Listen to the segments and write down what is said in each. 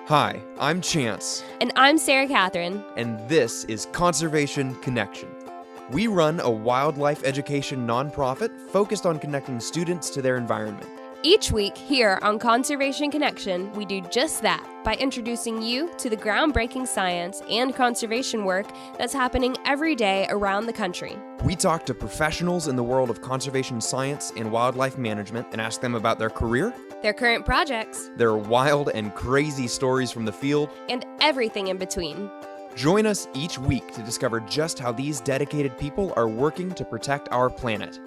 Hi, I'm Chance. And I'm Sarah Catherine. And this is Conservation Connection. We run a wildlife education nonprofit focused on connecting students to their environment. Each week here on Conservation Connection, we do just that by introducing you to the groundbreaking science and conservation work that's happening every day around the country. We talk to professionals in the world of conservation science and wildlife management and ask them about their career, their current projects, their wild and crazy stories from the field, and everything in between. Join us each week to discover just how these dedicated people are working to protect our planet.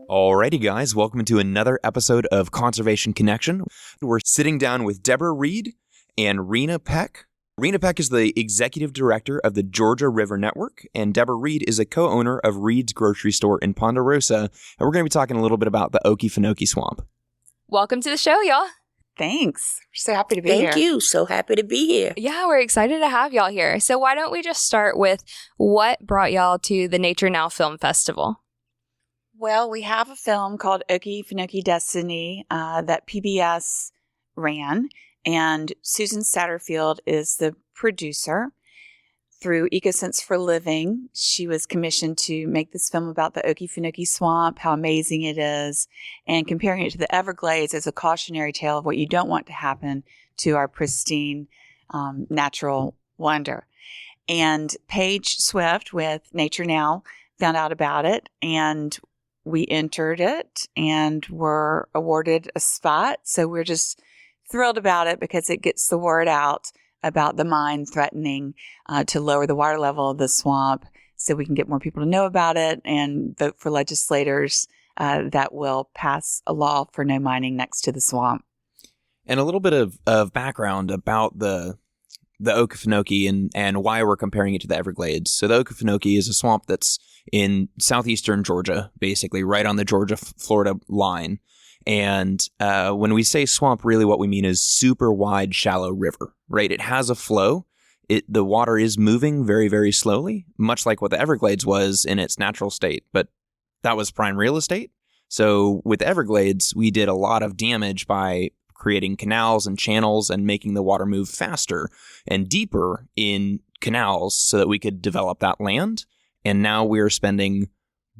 Alrighty guys, welcome to another episode of Conservation Connection. We're sitting down with Deborah Reed and Rena Peck. Rena Peck is the executive director of the Georgia River Network, and Deborah Reed is a co-owner of Reed's Grocery Store in Ponderosa, and we're going to be talking a little bit about the Okefenokee Swamp. Welcome to the show, y'all. Thanks. We're so happy to be here. Thank you. So happy to be here. Yeah, we're excited to have y'all here. So why don't we just start with what brought y'all to the Nature Now Film Festival? Well, we have a film called Okefenokee Destiny that PBS ran, and Susan Satterfield is the producer. Through EcoSense for Living, she was commissioned to make this film about the Okefenokee Swamp, how amazing it is, and comparing it to the Everglades as a cautionary tale of what you don't want to happen to our pristine natural wonder. And Paige Swift with Nature Now found out about it, and we entered it and were awarded a spot. So we're just thrilled about it because it gets the word out about the mine threatening to lower the water level of the swamp so we can get more people to know about it and vote for legislators that will pass a law for no mining next to the swamp. And a little bit of background about the Okefenokee and why we're comparing it to the Everglades. So the Okefenokee is a swamp that's in southeastern Georgia, basically right on the Georgia-Florida line. And when we say swamp, really what we mean is super wide, shallow river, right? It has a flow. The water is moving very, very slowly, much like what the Everglades was in its natural state. But that was prime real estate. So with Everglades, we did a lot of damage by creating canals and channels and making the water move faster and deeper in canals so that we could develop that land. And now we're spending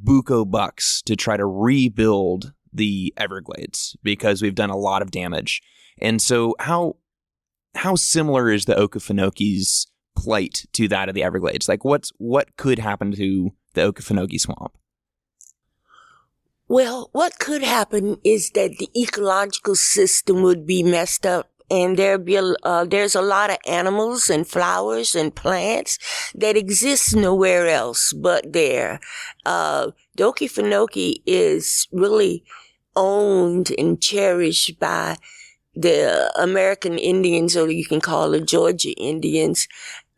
buco bucks to try to rebuild the Everglades because we've done a lot of damage. And so how similar is the Okefenokee's plight to that of the Everglades? Like what could happen to the Okefenokee Swamp? Well, what could happen is that the ecological system would be messed up, and there's a lot of animals and flowers and plants that exist nowhere else but there. The Okefenokee is really owned and cherished by the American Indians, or you can call it Georgia Indians,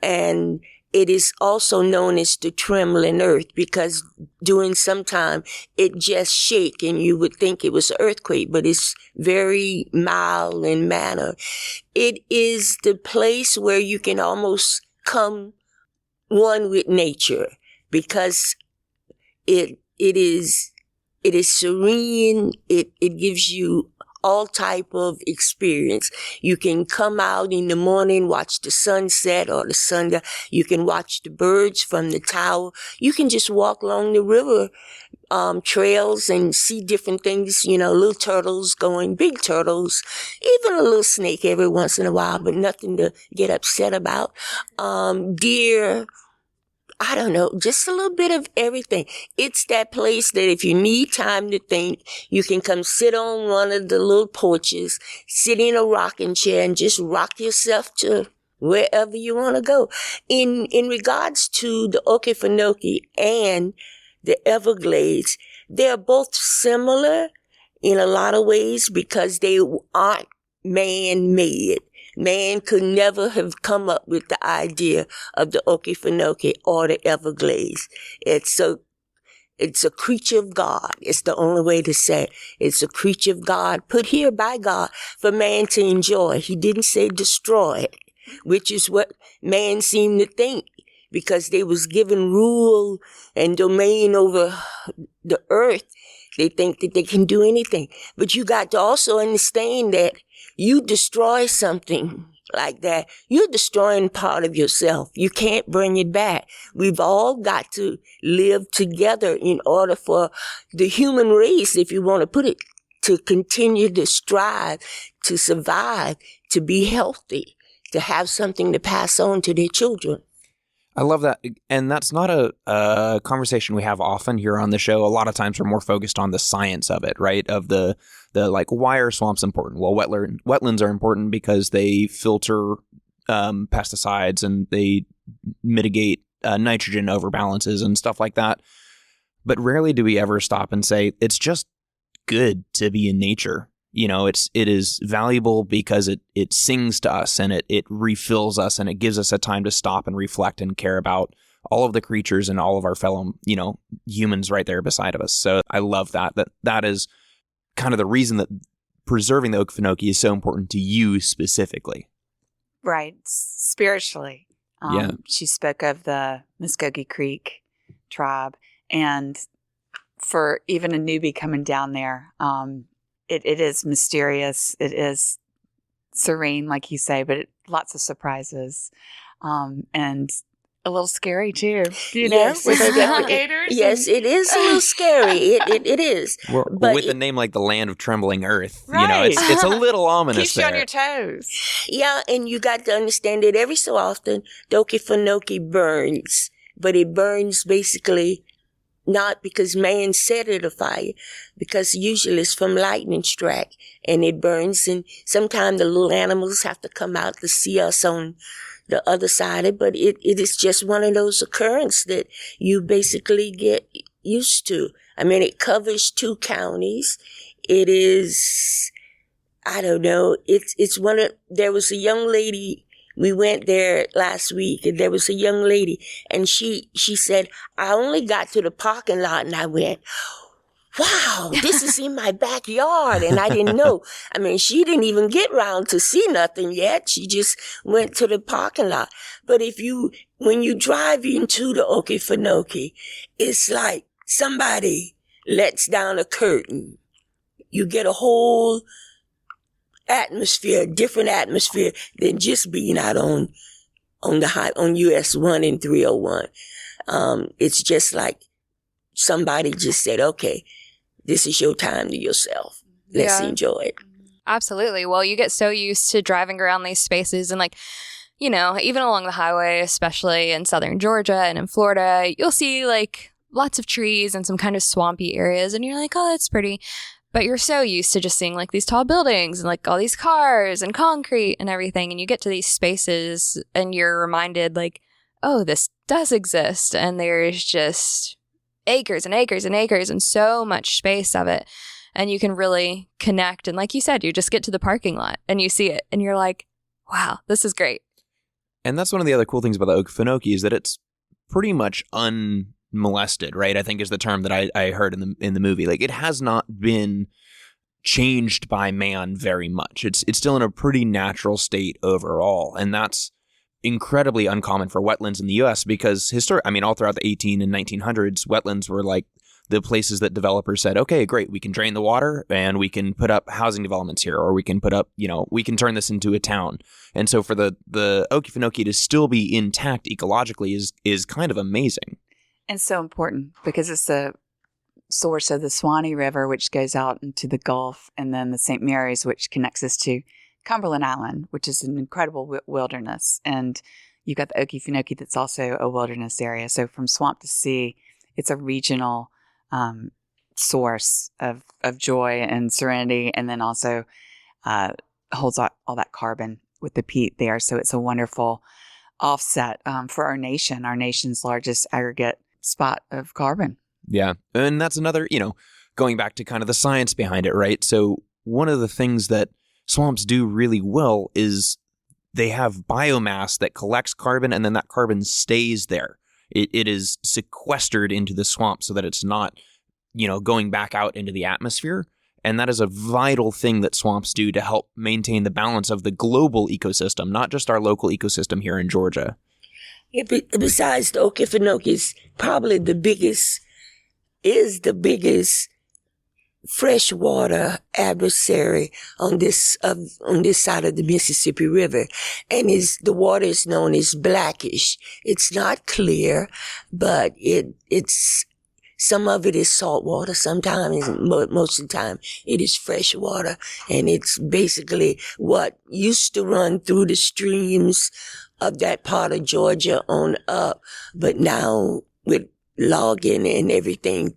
and it is also known as the trembling earth because during some time it just shake and you would think it was an earthquake, but it's very mild in manner. It is the place where you can almost come one with nature because it is serene. It gives you all type of experience. You can come out in the morning, watch the sunset or the sundown. You can watch the birds from the tower. You can just walk along the river trails and see different things, little turtles going, big turtles, even a little snake every once in a while, but nothing to get upset about. Deer, I don't know, just a little bit of everything. It's that place that if you need time to think, you can come sit on one of the little porches, sit in a rocking chair and just rock yourself to wherever you want to go. In regards to the Okefenokee and the Everglades, they're both similar in a lot of ways because they aren't man-made. Man could never have come up with the idea of the Okefenokee or the Everglades. It's a creature of God. It's the only way to say it. It's a creature of God, put here by God for man to enjoy. He didn't say destroy it, which is what man seemed to think. because they was given rule and domain over the earth They think that they can do anything. But you got to also understand that you destroy something like that, you're destroying part of yourself. You can't bring it back. We've all got to live together in order for the human race, if you want to put it, to continue to strive, to survive, to be healthy, to have something to pass on to their children. I love that. And that's not a conversation we have often here on the show. A lot of times we're more focused on the science of it, right? Of the like, why are swamps important? Well, wetlands are important because they filter pesticides and they mitigate nitrogen overbalances and stuff like that. But rarely do we ever stop and say, it's just good to be in nature. You know, it is valuable because it sings to us and it refills us and it gives us a time to stop and reflect and care about all of the creatures and all of our fellow, humans right there beside of us. So I love that is kind of the reason that preserving the Okefenokee is so important to you specifically. Right. Spiritually. Yeah. She spoke of the Muskogee Creek tribe, and for even a newbie coming down there, it is mysterious. It is serene, like you say, but lots of surprises, and a little scary too. Yes, with those alligators. Yes, it is a little scary. It is. Well, but with a name like the Land of Trembling Earth, Right. it's a little ominous. Keeps you there. on your toes. Yeah, and you got to understand that every so often, the Okefenokee burns, but it burns basically not because man set it afire, because usually it's from lightning strike, and it burns, and sometimes the little animals have to come out to see us on the other side of it, but it is just one of those occurrences that you basically get used to. I mean, it covers 2 counties. It is, I don't know, there was a young lady, we went there last week, and there was a young lady, and she said, I only got to the parking lot, and I went, wow, this is in my backyard, and I didn't know. I mean, she didn't even get round to see nothing yet. She just went to the parking lot. But when you drive into the Okefenokee, it's like somebody lets down a curtain. You get a whole atmosphere, different atmosphere than just being out on US 1 and 301. It's just like somebody just said, okay, this is your time to yourself. Let's enjoy it. Absolutely. Well, you get so used to driving around these spaces and even along the highway, especially in southern Georgia and in Florida, you'll see lots of trees and some kind of swampy areas. And you're like, oh, that's pretty. But you're so used to just seeing these tall buildings and all these cars and concrete and everything. And you get to these spaces and you're reminded oh, this does exist. And there's just acres and acres and acres and so much space of it. And you can really connect. And like you said, you just get to the parking lot and you see it and you're like, wow, this is great. And that's one of the other cool things about the Okefenokee is that it's pretty much unmolested, right? I think is the term that I heard in the movie. It has not been changed by man very much. It's still in a pretty natural state overall. And that's incredibly uncommon for wetlands in the U.S. because all throughout the 18 and 1900s, wetlands were the places that developers said, okay, great, we can drain the water and we can put up housing developments here, or we can put up, we can turn this into a town. And so for the Okefenokee to still be intact ecologically is kind of amazing. And so important because it's the source of the Swanee River, which goes out into the Gulf, and then the St. Mary's, which connects us to Cumberland Island, which is an incredible wilderness. And you've got the Okefenokee that's also a wilderness area. So from swamp to sea, it's a regional source of joy and serenity, and then also holds all that carbon with the peat there. So it's a wonderful offset for our nation's largest aggregate spot of carbon. Yeah. And that's another, going back to kind of the science behind it, right? So one of the things that swamps do really well is they have biomass that collects carbon, and then that carbon stays there. It is sequestered into the swamp so that it's not, going back out into the atmosphere. And that is a vital thing that swamps do to help maintain the balance of the global ecosystem, not just our local ecosystem here in Georgia. Yeah, besides, the Okefenokee is probably the biggest freshwater adversary on this side of the Mississippi River, and the water is known as blackish. It's not clear, but it's some of it is salt water. Sometimes, most of the time, it is fresh water, and it's basically what used to run through the streams of that part of Georgia on up, but now with logging and everything,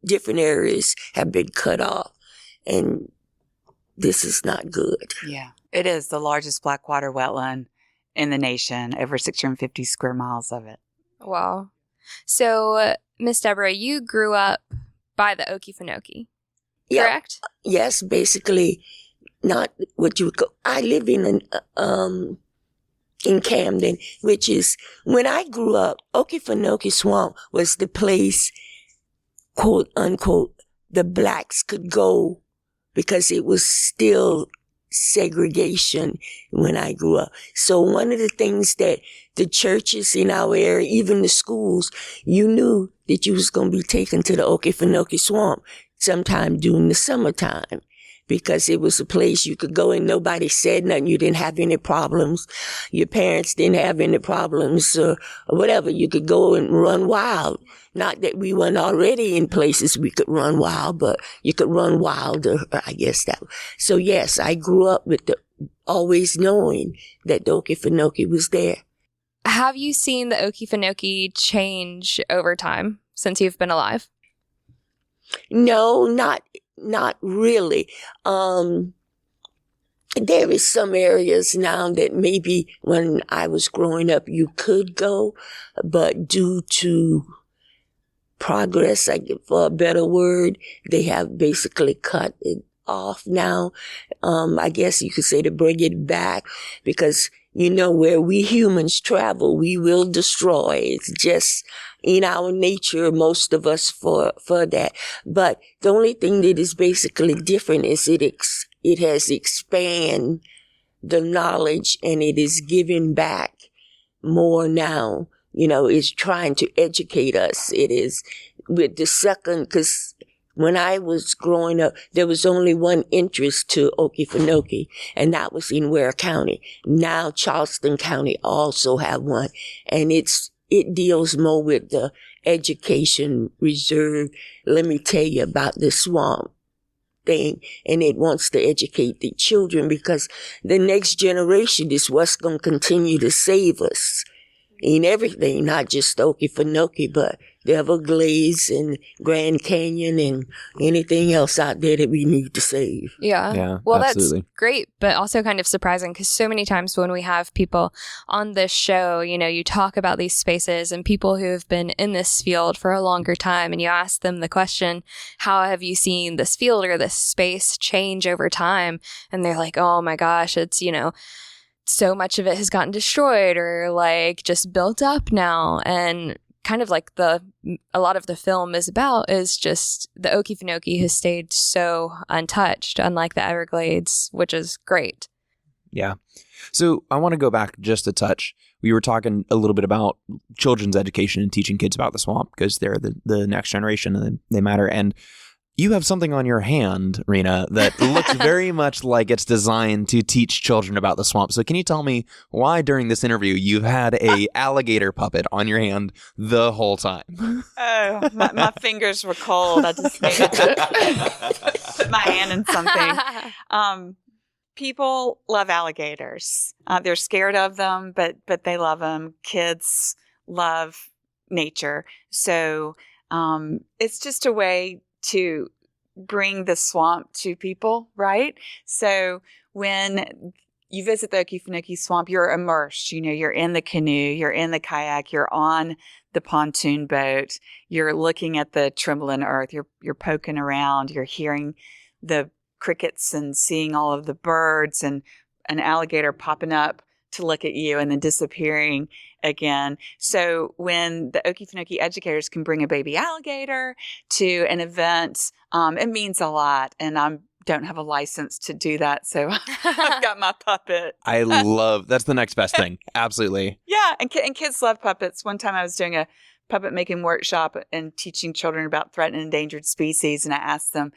different areas have been cut off, and this is not good. Yeah, it is the largest blackwater wetland in the nation, over 650 square miles of it. Wow. So, Miss Deborah, you grew up by the Okefenokee, correct? Yes, basically, not what you would call. I live in Camden, which is, when I grew up, Okefenokee Swamp was the place, quote unquote, the blacks could go, because it was still segregation when I grew up. So one of the things that the churches in our area, even the schools, you knew that you was going to be taken to the Okefenokee Swamp sometime during the summertime, because it was a place you could go and nobody said nothing. You didn't have any problems. Your parents didn't have any problems or whatever. You could go and run wild. Not that we weren't already in places we could run wild, but you could run wilder, I guess that. So yes, I grew up with always knowing that the Okefenokee was there. Have you seen the Okefenokee change over time since you've been alive? No, not really. There is some areas now that maybe when I was growing up you could go, but due to progress, I give for a better word, they have basically cut it off now. I guess you could say to bring it back, because where we humans travel, we will destroy. It's just in our nature, most of us for that. But the only thing that is basically different is it has expanded the knowledge, and it is giving back more now. It's trying to educate us. It is with the second, because when I was growing up, there was only one entrance to Okefenokee, and that was in Ware County. Now Charleston County also have one, and it deals more with the education reserve. Let me tell you about the swamp thing, and it wants to educate the children, because the next generation is what's going to continue to save us in everything, not just Okefenokee, but the Everglades and Grand Canyon and anything else out there that we need to save. Yeah. Well, absolutely. That's great, but also kind of surprising, because so many times when we have people on this show, you talk about these spaces and people who have been in this field for a longer time, and you ask them the question, how have you seen this field or this space change over time? And they're like, oh my gosh, it's, so much of it has gotten destroyed or just built up now. And kind of a lot of the film is about is just the Okefenokee has stayed so untouched, unlike the Everglades, which is great. Yeah. So I want to go back just a touch. We were talking a little bit about children's education and teaching kids about the swamp, because they're the next generation and they matter. And you have something on your hand, Rena, that looks very much like it's designed to teach children about the swamp. So can you tell me why during this interview you've had a alligator puppet on your hand the whole time? Oh, my fingers were cold. I just needed to put my hand in something. People love alligators. They're scared of them, but they love them. Kids love nature. So it's just a way to bring the swamp to people, right? So when you visit the Okefenokee Swamp, you're immersed. You're in the canoe, you're in the kayak, you're on the pontoon boat, you're looking at the trembling earth, you're poking around, you're hearing the crickets and seeing all of the birds, and an alligator popping up to look at you and then disappearing again. So when the Okefenokee educators can bring a baby alligator to an event, it means a lot. And I don't have a license to do that, so I've got my puppet. I love, that's the next best thing. Absolutely. Yeah, and kids love puppets. One time I was doing a puppet making workshop and teaching children about threatened and endangered species. And I asked them,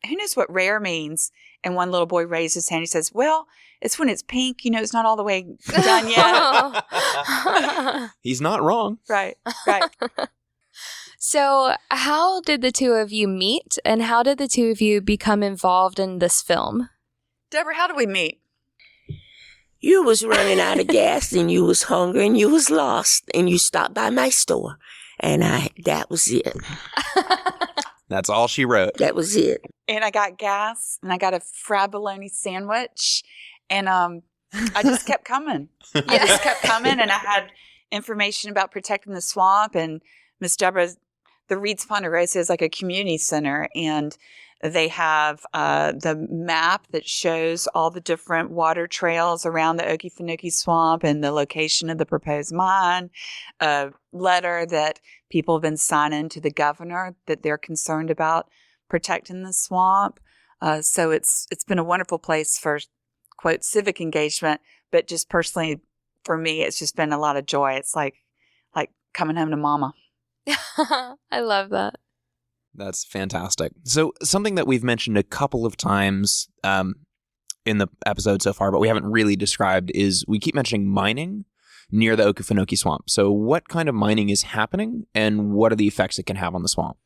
who knows what rare means? And one little boy raised his hand. He says, well, it's when it's pink. It's not all the way done yet. He's not wrong. Right. So how did the two of you meet, and how did the two of you become involved in this film? Deborah, how did we meet? You was running out of gas, and you was hungry, and you was lost, and you stopped by my store, and that was it. That's all she wrote. That was it. And I got gas, and I got a fried bologna sandwich, and I just kept coming. And I had information about protecting the swamp, and Miss Deborah, the Reed's Ponderosa is like a community center, and they have the map that shows all the different water trails around the Okefenokee Swamp and the location of the proposed mine, a letter that people have been signing to the governor that they're concerned about protecting the swamp. So it's been a wonderful place for, quote, civic engagement, but just personally for me, it's just been a lot of joy. It's like coming home to mama. I love that. That's fantastic. So something that we've mentioned a couple of times in the episode so far, but we haven't really described, is we keep mentioning mining near the Okefenokee Swamp. So what kind of mining is happening, and what are the effects it can have on the swamp?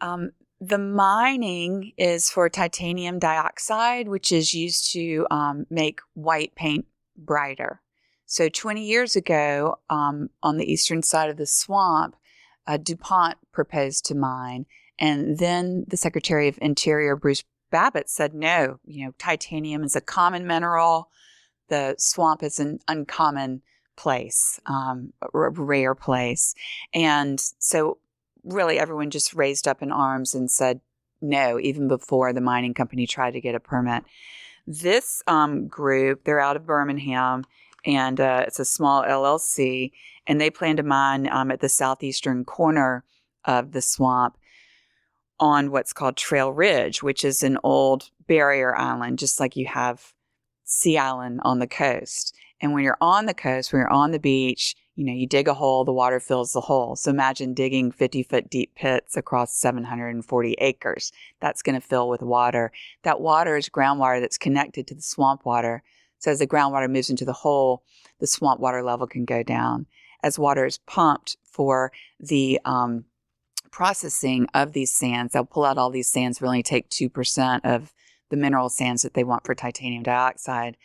The mining is for titanium dioxide, which is used to make white paint brighter. So 20 years ago, on the eastern side of the swamp, DuPont proposed to mine, and then the Secretary of Interior, Bruce Babbitt, said, no, titanium is a common mineral. The swamp is an uncommon place, a rare place. And so really everyone just raised up in arms and said no, even before the mining company tried to get a permit. This group, they're out of Birmingham, and it's a small LLC, and they plan to mine at the southeastern corner of the swamp on what's called Trail Ridge, which is an old barrier island, just like you have Sea Island on the coast. And when you're on the coast, when you're on the beach, you dig a hole, the water fills the hole. So imagine digging 50-foot deep pits across 740 acres. That's going to fill with water. That water is groundwater that's connected to the swamp water. So as the groundwater moves into the hole, the swamp water level can go down. As water is pumped for the processing of these sands, they'll pull out all these sands, will only take 2% of the mineral sands that they want for titanium dioxide.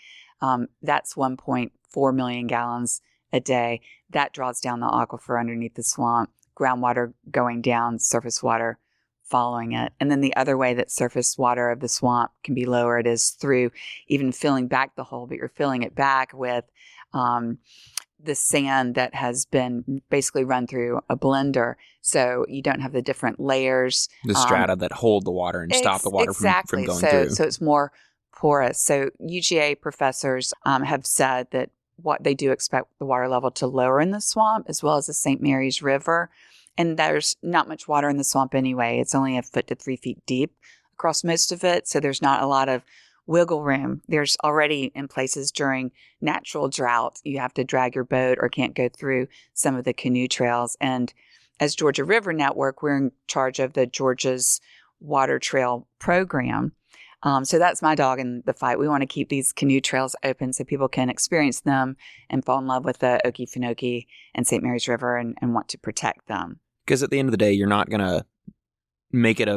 That's 1.4 million gallons a day. That draws down the aquifer underneath the swamp, groundwater going down, surface water following it. And then the other way that surface water of the swamp can be lowered is through even filling back the hole, but you're filling it back with the sand that has been basically run through a blender. So you don't have the different layers. The strata that hold the water and stop the water from going through. So it's more porous. So UGA professors have said that what they do expect the water level to lower in the swamp, as well as the St. Mary's River. And there's not much water in the swamp anyway. It's only 1 foot to 3 feet deep across most of it. So there's not a lot of wiggle room. There's already in places during natural drought, you have to drag your boat or can't go through some of the canoe trails. And as Georgia River Network, we're in charge of the Georgia's Water Trail program. So that's my dog in the fight. We want to keep these canoe trails open so people can experience them and fall in love with the Okefenokee and St. Mary's River and want to protect them. Because at the end of the day, you're not going to make it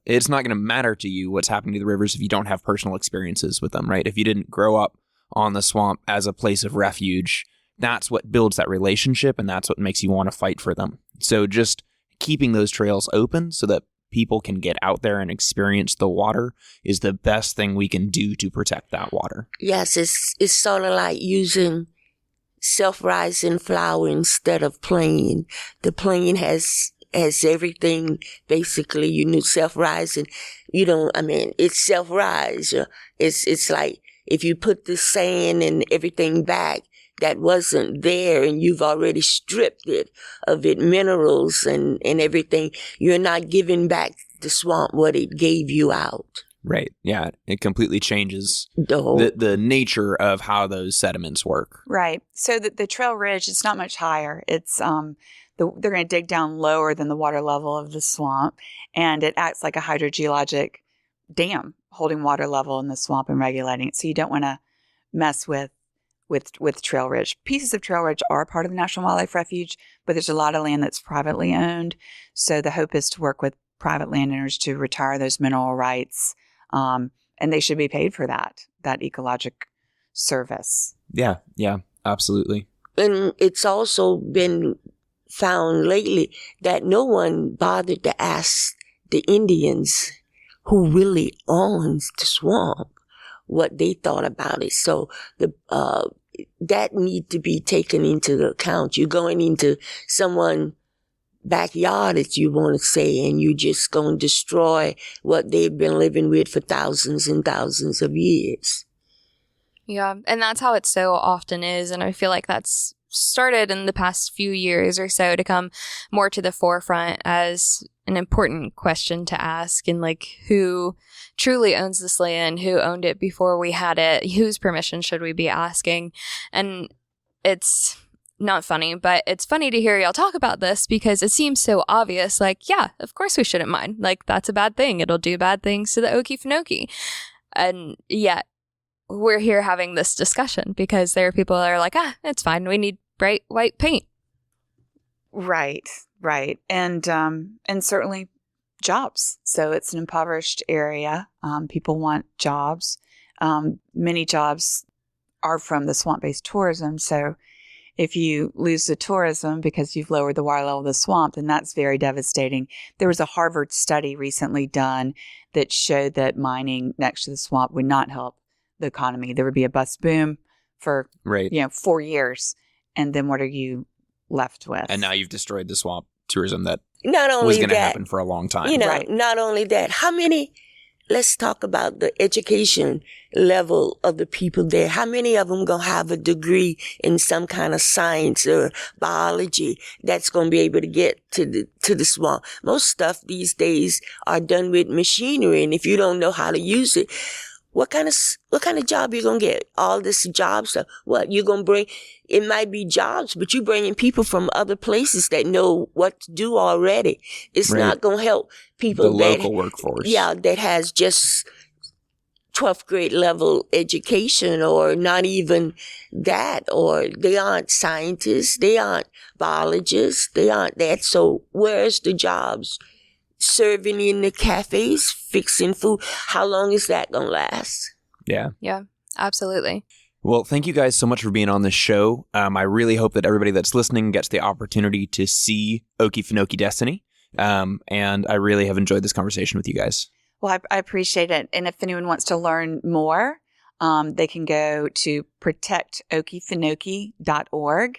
it's not going to matter to you what's happening to the rivers if you don't have personal experiences with them, right? If you didn't grow up on the swamp as a place of refuge, that's what builds that relationship, and that's what makes you want to fight for them. So just keeping those trails open so that people can get out there and experience the water is the best thing we can do to protect that water. Yes, it's sort of like using self-rising flour instead of plain. The plain has everything, basically, self-rising. It's self-rise. It's like if you put the sand and everything back that wasn't there and you've already stripped it of its minerals and everything, you're not giving back the swamp what it gave you out. Right. Yeah. It completely changes the nature of how those sediments work. Right. So the Trail Ridge, it's not much higher. It's the they're going to dig down lower than the water level of the swamp, and it acts like a hydrogeologic dam holding water level in the swamp and regulating it. So you don't want to mess with Trail Ridge. Pieces of Trail Ridge are part of the National Wildlife Refuge, but there's a lot of land that's privately owned. So the hope is to work with private landowners to retire those mineral rights, and they should be paid for that ecologic service. Yeah, absolutely. And it's also been found lately that no one bothered to ask the Indians who really owns the swamp what they thought about it. So that need to be taken into account. You're going into someone's backyard, as you want to say, and you just going to destroy what they've been living with for thousands and thousands of years. Yeah, and that's how it so often is. And I feel like that's started in the past few years or so to come more to the forefront as an important question to ask, and like, who truly owns this land, who owned it before we had it, whose permission should we be asking? And it's not funny, but it's funny to hear y'all talk about this because it seems so obvious. Like, yeah, of course we shouldn't mind. Like, that's a bad thing. It'll do bad things to the Okefenokee. And yet we're here having this discussion because there are people that are like, it's fine. We need bright white paint. Right. And certainly jobs. So it's an impoverished area. People want jobs. Many jobs are from the swamp-based tourism. So if you lose the tourism because you've lowered the water level of the swamp, then that's very devastating. There was a Harvard study recently done that showed that mining next to the swamp would not help the economy. There would be a bust boom for 4 years. And then what are you left with? And now you've destroyed the swamp tourism that not only was going to that, happen for a long time. Right. Not only that, let's talk about the education level of the people there. How many of them going to have a degree in some kind of science or biology that's going to be able to get to the swamp? Most stuff these days are done with machinery. And if you don't know how to use it, what kind of job you gonna get? All this job stuff. What you gonna bring? It might be jobs, but you bringing people from other places that know what to do already. It's not gonna help people. The local workforce. Yeah, that has just 12th grade level education, or not even that, or they aren't scientists, they aren't biologists, they aren't that. So where's the jobs? Serving in the cafes, fixing food. How long is that going to last? Yeah, absolutely. Well, thank you guys so much for being on this show. I really hope that everybody that's listening gets the opportunity to see Okefenokee Destiny. And I really have enjoyed this conversation with you guys. Well, I appreciate it. And if anyone wants to learn more, they can go to protectokefenokee.org.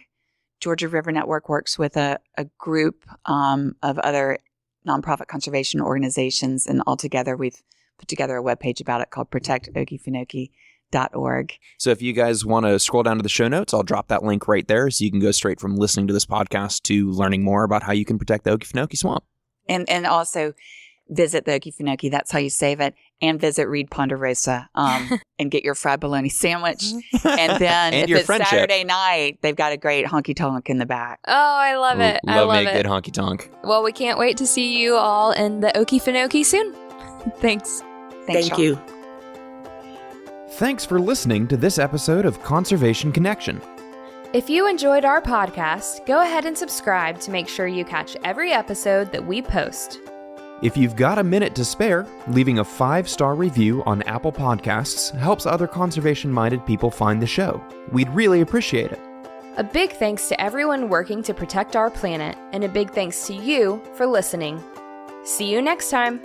Georgia River Network works with a group of other nonprofit conservation organizations, and altogether we've put together a webpage about it called protectokefenokee.org. So if you guys want to scroll down to the show notes, I'll drop that link right there so you can go straight from listening to this podcast to learning more about how you can protect the Okefenokee Swamp. And also visit the Okefenokee, that's how you save it, and visit Reed Ponderosa and get your fried bologna sandwich. And then and if it's friendship. Saturday night, they've got a great honky-tonk in the back. Oh, I love it. I love me a it. good honky-tonk. Well, we can't wait to see you all in the Okefenokee soon. Thanks. Thank you. Thanks for listening to this episode of Conservation Connection. If you enjoyed our podcast, go ahead and subscribe to make sure you catch every episode that we post. If you've got a minute to spare, leaving a 5-star review on Apple Podcasts helps other conservation-minded people find the show. We'd really appreciate it. A big thanks to everyone working to protect our planet, and a big thanks to you for listening. See you next time.